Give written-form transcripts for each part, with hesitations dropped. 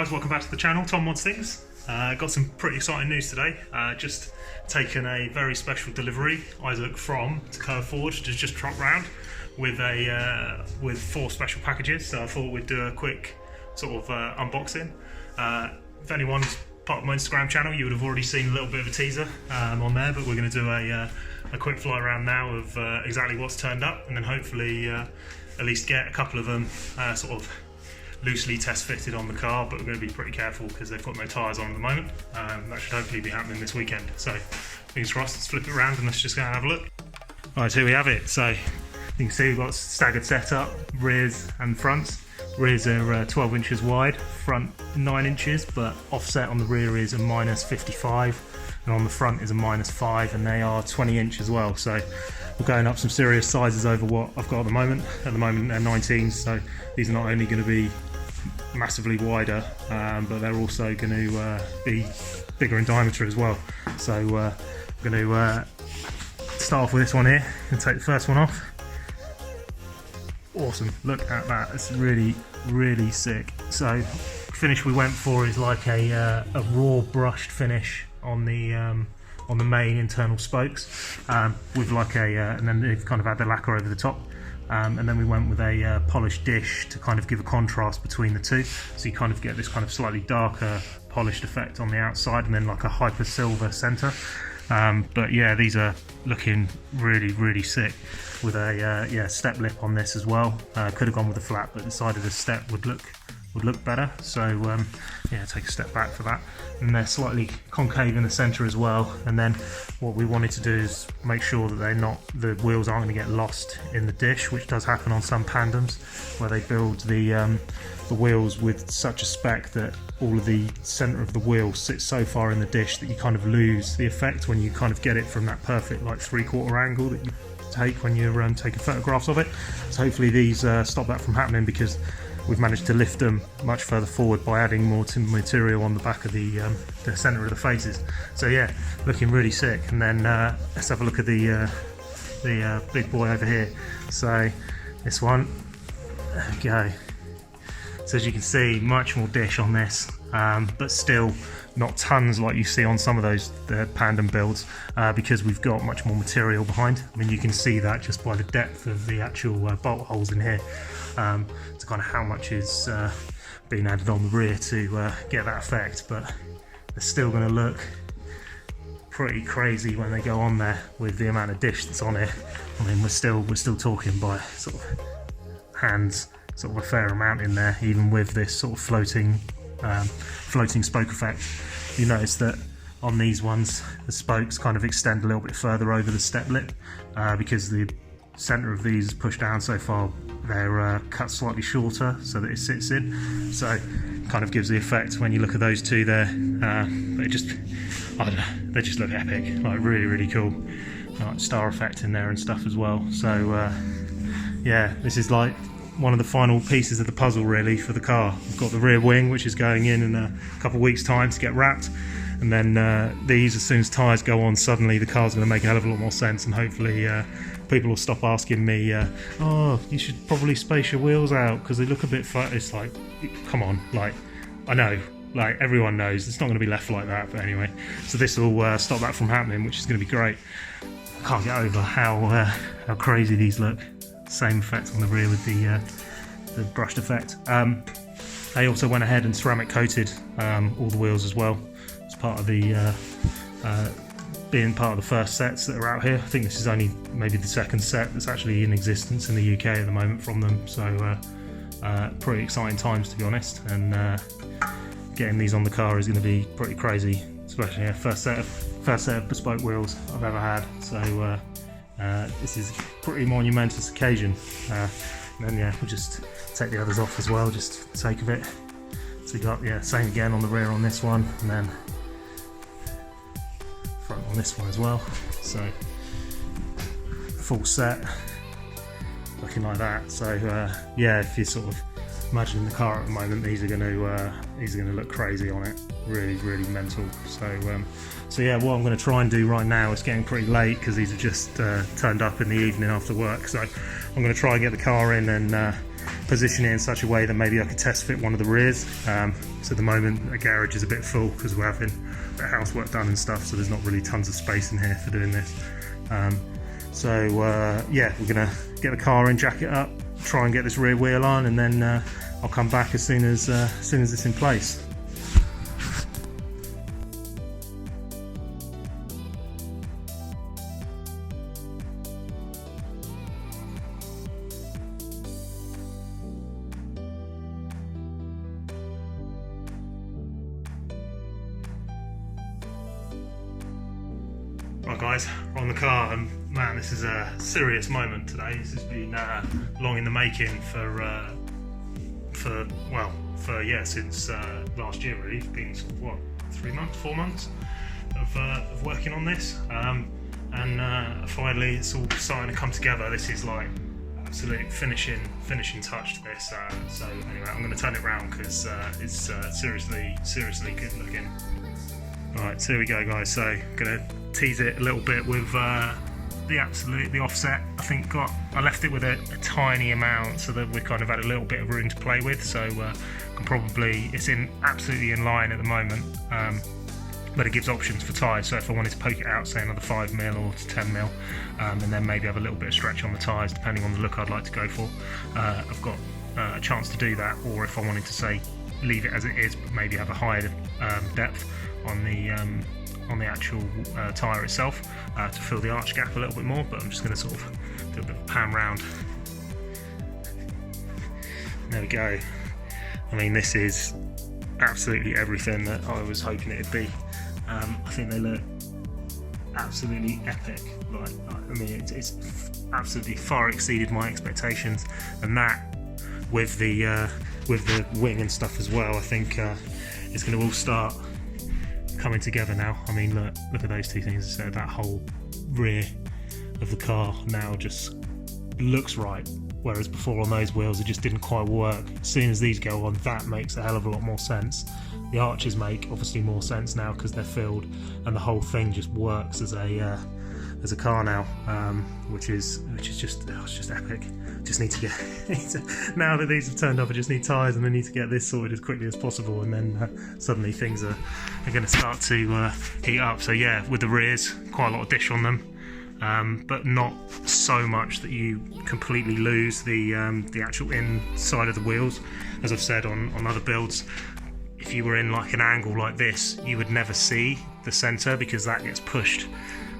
guys, welcome back to the channel, Tom Mods Things. Got some pretty exciting news today. Just taken a very special delivery. Isaac from Tekoa Forged has just dropped round with with 4 special packages, so I thought we'd do a quick sort of unboxing. If anyone's part of my Instagram channel, you would have already seen a little bit of a teaser on there, but we're going to do a quick fly around now of exactly what's turned up, and then hopefully at least get a couple of them sort of loosely test fitted on the car, but we're going to be pretty careful because they've got no tyres on at the moment. That should hopefully be happening this weekend, so fingers crossed. Let's flip it around and let's just go and have a look. Alright, so here we have it. So you can see we've got staggered setup, rears and fronts. Rears are 12 inches wide, front 9 inches, but offset on the rear is a -55 and on the front is a -5, and they are 20 inch as well, so we're going up some serious sizes over what I've got at the moment. At the moment they're 19s, so these are not only going to be massively wider, but they're also going to be bigger in diameter as well. So we're going to start off with this one here and take the first one off. Awesome, look at that, it's really sick. So finish we went for is like a raw brushed finish on the main internal spokes, with like and then they've kind of had the lacquer over the top, and then we went with a polished dish to kind of give a contrast between the two, so you kind of get this kind of slightly darker polished effect on the outside and then like a hyper silver center. But yeah, these are looking really sick, with a step lip on this as well. Could have gone with a flat, but decided a step would look better, so yeah, take a step back for that. And they're slightly concave in the center as well, and then what we wanted to do is make sure that the wheels aren't going to get lost in the dish, which does happen on some Pandems, where they build the wheels with such a spec that all of the center of the wheel sits so far in the dish that you kind of lose the effect when you kind of get it from that perfect like 3/4 angle that you take when you're taking photographs of it. So hopefully these stop that from happening, because we've managed to lift them much further forward by adding more material on the back of the center of the faces. So yeah, looking really sick. And then let's have a look at the big boy over here. So this one, there we go. So as you can see, much more dish on this, but still not tons like you see on some of those Pandem builds, because we've got much more material behind. I mean, you can see that just by the depth of the actual bolt holes in here, to kind of how much is being added on the rear to get that effect. But they're still going to look pretty crazy when they go on there with the amount of dish that's on here. I mean, we're still talking by sort of hands, sort of a fair amount in there, even with this sort of floating spoke effect. You notice that on these ones the spokes kind of extend a little bit further over the step lip, because the center of these is pushed down so far. They're cut slightly shorter so that it sits in, so it kind of gives the effect when you look at those two there. They just, I don't know, they just look epic, like really cool, like star effect in there and stuff as well. So yeah, this is like one of the final pieces of the puzzle really for the car. We've got the rear wing, which is going in a couple of weeks time to get wrapped, and then these, as soon as tyres go on, suddenly the car's going to make a hell of a lot more sense, and hopefully people will stop asking me, oh, you should probably space your wheels out because they look a bit flat. It's like, come on, like, I know, like everyone knows it's not going to be left like that, but anyway, so this will stop that from happening, which is going to be great. I can't get over how crazy these look. Same effect on the rear with the brushed effect. They also went ahead and ceramic coated all the wheels as well, as part of the being part of the first sets that are out here. I think this is only maybe the second set that's actually in existence in the UK at the moment from them, so pretty exciting times, to be honest, and getting these on the car is going to be pretty crazy, especially first set of bespoke wheels I've ever had. So this is a pretty monumentous occasion. And then yeah, we'll just take the others off as well, just for the sake of it. So we got, yeah, same again on the rear on this one, and then front on this one as well. So full set, looking like that. So yeah, if you're sort of imagining the car at the moment, these are going to look crazy on it, really mental. So yeah, what I'm going to try and do right now, it's getting pretty late because these have just turned up in the evening after work, so I'm going to try and get the car in and position it in such a way that maybe I could test fit one of the rears. So at the moment the garage is a bit full because we're having a bit of housework done and stuff, so there's not really tons of space in here for doing this. Yeah, we're gonna get the car in, jack it up, try and get this rear wheel on, and then I'll come back as soon as it's in place. Right guys, we're on the car, and man, this is a serious moment today. This has been long in the making since last year really. It's been sort of, what, 3 months, 4 months of working on this, and finally it's all starting to come together. This is like absolute finishing touch to this. So anyway, I'm going to turn it around because it's seriously good looking. Right, so here we go guys, so I'm going to tease it a little bit with the offset. I think I left it with a tiny amount so that we kind of had a little bit of room to play with, so it's absolutely in line at the moment, but it gives options for tyres, so if I wanted to poke it out, say another 5mm or 10mm, and then maybe have a little bit of stretch on the tyres depending on the look I'd like to go for, I've got a chance to do that. Or if I wanted to, say, leave it as it is but maybe have a higher depth on the actual tyre itself to fill the arch gap a little bit more. But I'm just going to sort of do a bit of a pan round. There we go. I mean, this is absolutely everything that I was hoping it'd be. I think they look absolutely epic. I mean, it's absolutely far exceeded my expectations, and that with the wing and stuff as well, I think it's going to all start coming together now. I mean, look at those two things. That whole rear of the car now just looks right, whereas before on those wheels it just didn't quite work. As soon as these go on, that makes a hell of a lot more sense. The arches make obviously more sense now because they're filled, and the whole thing just works as a car now, which is just epic. Just need to get now that these have turned up, I just need tyres, and I need to get this sorted as quickly as possible, and then suddenly things are going to start to heat up. So yeah, with the rears, quite a lot of dish on them, but not so much that you completely lose the actual inside of the wheels. As I've said on other builds, if you were in like an angle like this, you would never see the centre because that gets pushed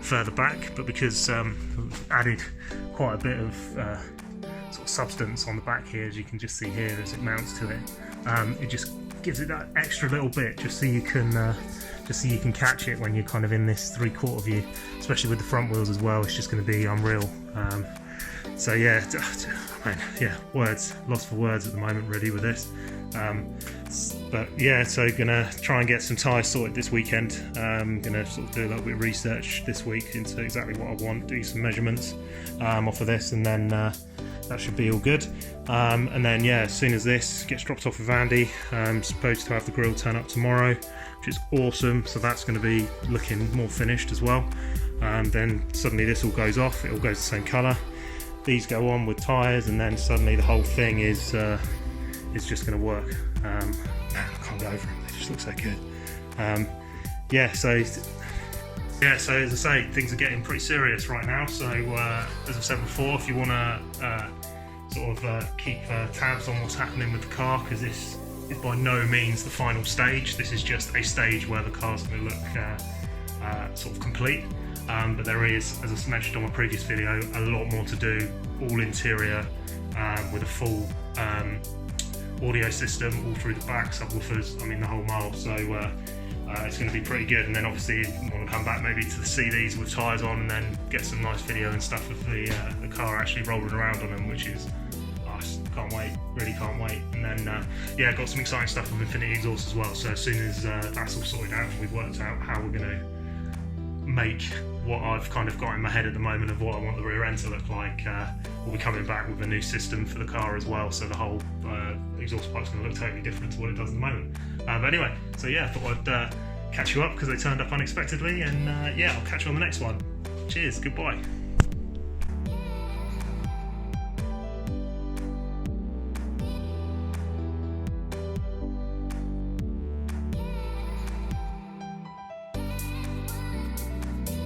further back. But because we've added quite a bit of sort of substance on the back here, as you can just see here as it mounts to it, it just gives it that extra little bit just so you can catch it when you're kind of in this 3/4 view, especially with the front wheels as well. It's just going to be unreal. So yeah, man, yeah, lost for words at the moment really with this. But yeah, so gonna try and get some tyres sorted this weekend. Gonna sort of do a little bit of research this week into exactly what I want, do some measurements off of this, and then that should be all good. And then yeah, as soon as this gets dropped off with Andy, I'm supposed to have the grille turn up tomorrow, which is awesome. So that's going to be looking more finished as well. Then suddenly this all goes off, it all goes the same colour. These go on with tyres, and then suddenly the whole thing is just going to work. Man, I can't get over them, they just look so good. So as I say, things are getting pretty serious right now. So as I've said before, if you want to keep tabs on what's happening with the car, because this is by no means the final stage. This is just a stage where the car's going to look sort of complete. But there is, as I mentioned on my previous video, a lot more to do, all interior, with a full audio system all through the back, subwoofers, I mean the whole mile. So it's going to be pretty good. And then obviously you want to come back maybe to see these with tyres on, and then get some nice video and stuff of the car actually rolling around on them, which is, I can't wait, really can't wait. And then yeah, got some exciting stuff with Infinity Exhaust as well. So as soon as that's all sorted out and we've worked out how we're going to make what I've kind of got in my head at the moment of what I want the rear end to look like, we'll be coming back with a new system for the car as well, so the whole exhaust pipe's going to look totally different to what it does at the moment. But anyway, so yeah, I thought I'd catch you up because they turned up unexpectedly, and yeah, I'll catch you on the next one. Cheers, goodbye.